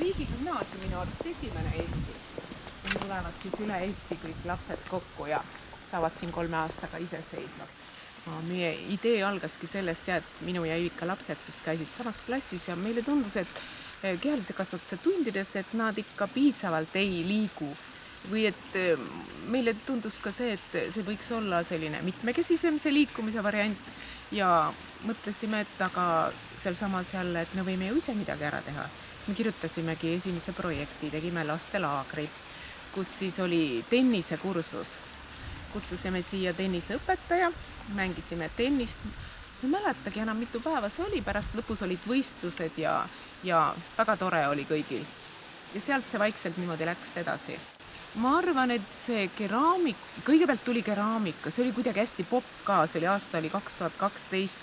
riigigümnaasium minu arust esimene Eestis. Siin tulevad siis üle Eesti kõik lapsed kokku ja saavad siin 3 aastaga iseseisvalt. Meie idee algaski sellest, et minu ja Ivika lapsed siis käisid samas klassis ja meile tundus, et kehalise kasvatuse tundides, et nad ikka piisavalt ei liigu. Või et meile tundus ka see, et see võiks olla selline mitmekesisem see liikumise variant ja mõtlesime, et aga seal samas jälle, et me võime ju ise midagi ära teha. Me kirjutasimegi esimese projekti, tegime lastelaagri, kus siis oli tennisekursus. Kutsusime siia tenniseõpetaja, mängisime tennist. Ma ei mäletagi enam mitu päeva see oli, pärast lõpus olid võistlused ja väga tore oli kõigil. Ja sealt see vaikselt niimoodi läks edasi. Ma arvan, et see kõigepealt tuli keraamika, see oli kuidagi hästi popp ka, see oli aasta 2012,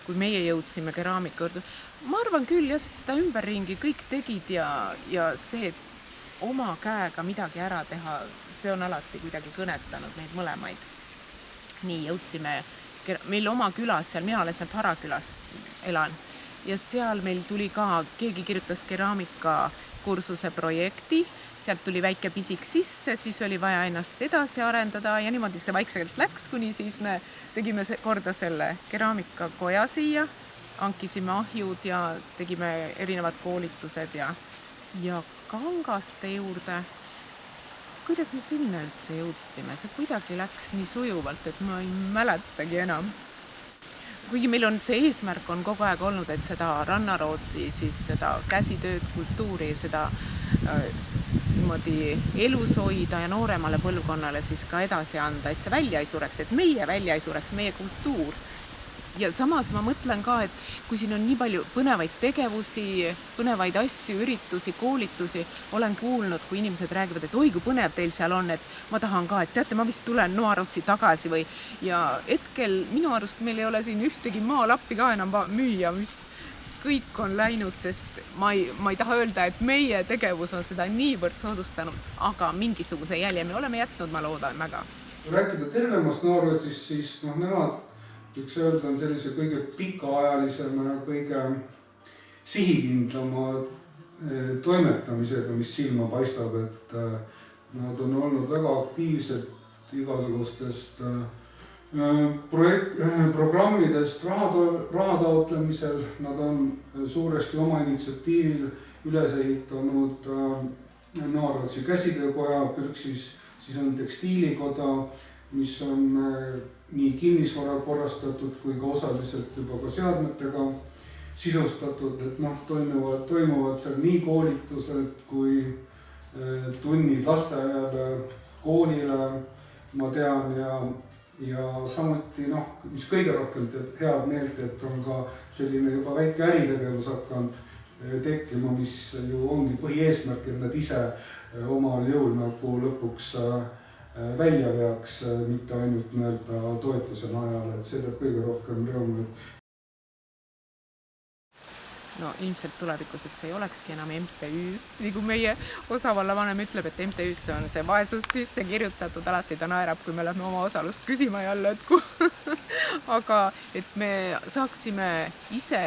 kui meie jõudsime keraamika juurde. Ma arvan küll, jah, seda ümberringi kõik tegid ja see, et oma käega midagi ära teha, see on alati kuidagi kõnetanud neid mõlemaid. Nii jõudsime, meil oma külas, seal mina olen sealt Harakülast elan ja seal meil tuli ka, keegi kirjutas keraamika kursuse projekti, sealt tuli väike pisik sisse, siis oli vaja ennast edasi arendada ja niimoodi see vaikselt läks, kuni siis me tegime korda selle keraamikakoja siia, hankisime ahjud ja tegime erinevad koolitused ja kangaste juurde. Kuidas me sinna üldse jõudsime? See kuidagi läks nii sujuvalt, et ma ei mäletagi enam. Kuigi meil on see eesmärk on kogu aeg olnud, et seda Rannarootsi, siis seda käsitööd, kultuuri, seda niimoodi elus hoida ja nooremale põlvkonnale siis ka edasi anda, et see välja ei sureks, et meie välja ei sureks, meie kultuur. Ja samas ma mõtlen ka, et kui siin on nii palju põnevaid tegevusi, põnevaid asju, üritusi, koolitusi, olen kuulnud, kui inimesed räägivad, et oi, kui põnev teil seal on, et ma tahan ka, et teate, ma vist tulen Noarootsi tagasi või ja hetkel minu arust meil ei ole siin ühtegi maalappi ka enam müüa, mis kõik on läinud, sest ma ei taha öelda, et meie tegevus on seda niivõrd soodustanud, aga mingisuguse jälje me oleme jätnud, ma loodan väga. Rääkida tervemast Noarootsis, siis nemad üks öelda on sellise kõige pikaajalisema ja kõige sihikindlama toimetamisega, mis silma paistab, et nad on olnud väga aktiivsed igasugustest programmidest raha taotlemisel. Nad on suuresti oma initsiatiivil üles ehitanud Noarootsi käsitöökoja, Pürksis siis on tekstiilikoda, mis on nii kinnisvara korrastatud kui ka osaliselt juba ka seadmetega sisustatud, et toimuvad seal nii koolitused kui tunnid lasteaiale, koolile, ma tean, ja samuti, mis kõige rohkem teeb head meelt, et on ka selline juba väike äritegevus hakanud tekkima, mis ju ongi põhieesmärk, et nad ise omal jõul nagu lõpuks välja veaks, mitte ainult toetuse najal, et see teeb kõige rohkem rõõmu. No ilmselt tulevikus, et see ei olekski enam MTÜ, nagu meie osavallavanem ütleb, et MTÜ-sse on see vaesus sisse kirjutatud, alati ta naerab, kui me lähme oma osalust küsima jälle, et aga et me saaksime ise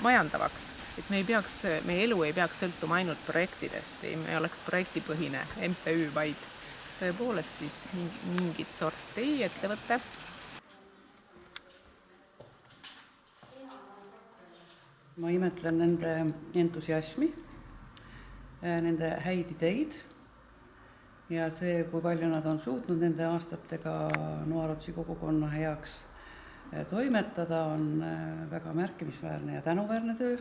majandavaks, et meie elu ei peaks sõltuma ainult projektidest, me oleks projektipõhine MTÜ, vaid tõepoolest siis mingit sorti ettevõtte. Ma imetlen nende entusiasmi, nende häid ideid ja see, kui palju nad on suutnud nende aastatega Noarootsi kogukonna heaks toimetada, on väga märkimisväärne ja tänuväärne töö.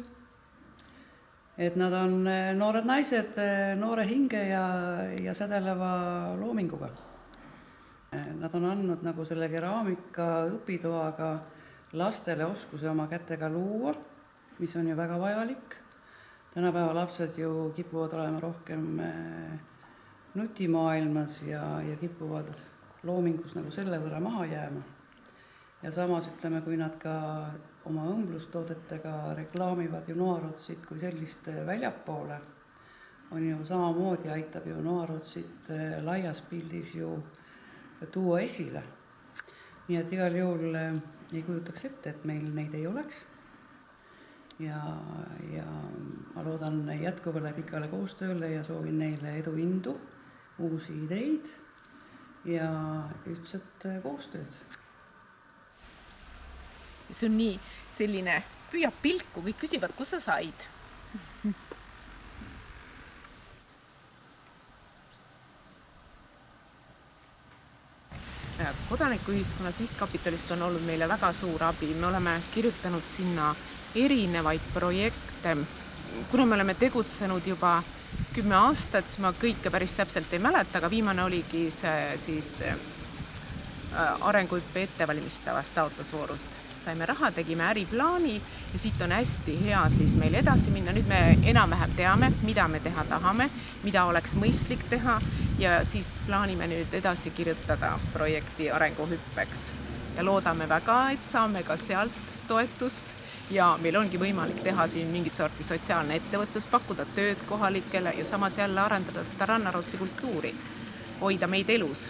Et nad on noored naised, noore hinge ja sädeleva loominguga. Nad on andnud nagu selle keraamika õpitoaga lastele oskuse oma kätega luua, mis on ju väga vajalik. Tänapäeva lapsed ju kipuvad olema rohkem nutimaailmas ja kipuvad loomingus nagu selle võrra maha jääma. Ja samas ütleme, kui nad ka oma õmblustoodetega reklaamivad ju Noarootsit kui sellist väljapoole, on ju samamoodi aitab ju Noarootsit laias pildis ju tuua esile. Nii et igal juhul ei kujutaks ette, et meil neid ei oleks. ja ma loodan jätkuvale pikale koostööle ja soovin neile edu, indu, uusi ideid ja ühtset koostööd. See on nii selline, püüab pilku, kõik küsivad, kus sa said? Kodanikuühiskonna Sihtkapitalist on olnud meile väga suur abi. Me oleme kirjutanud sinna erinevaid projekte. Kuna me oleme tegutsenud juba 10 aastat, siis ma kõike päris täpselt ei mäleta, aga viimane oligi see siis arenguhüppe ettevalmistavast taotlusvoorust. Saime raha, tegime äriplaani ja siit on hästi hea siis meil edasi minna. Nüüd me enam-vähem teame, mida me teha tahame, mida oleks mõistlik teha ja siis plaanime nüüd edasi kirjutada projekti arenguhüppeks. Ja loodame väga, et saame ka sealt toetust ja meil ongi võimalik teha siin mingit sorti sotsiaalne ettevõtlus, pakkuda tööd kohalikele ja samas jälle arendada seda Rannarootsi kultuuri, hoida meid elus.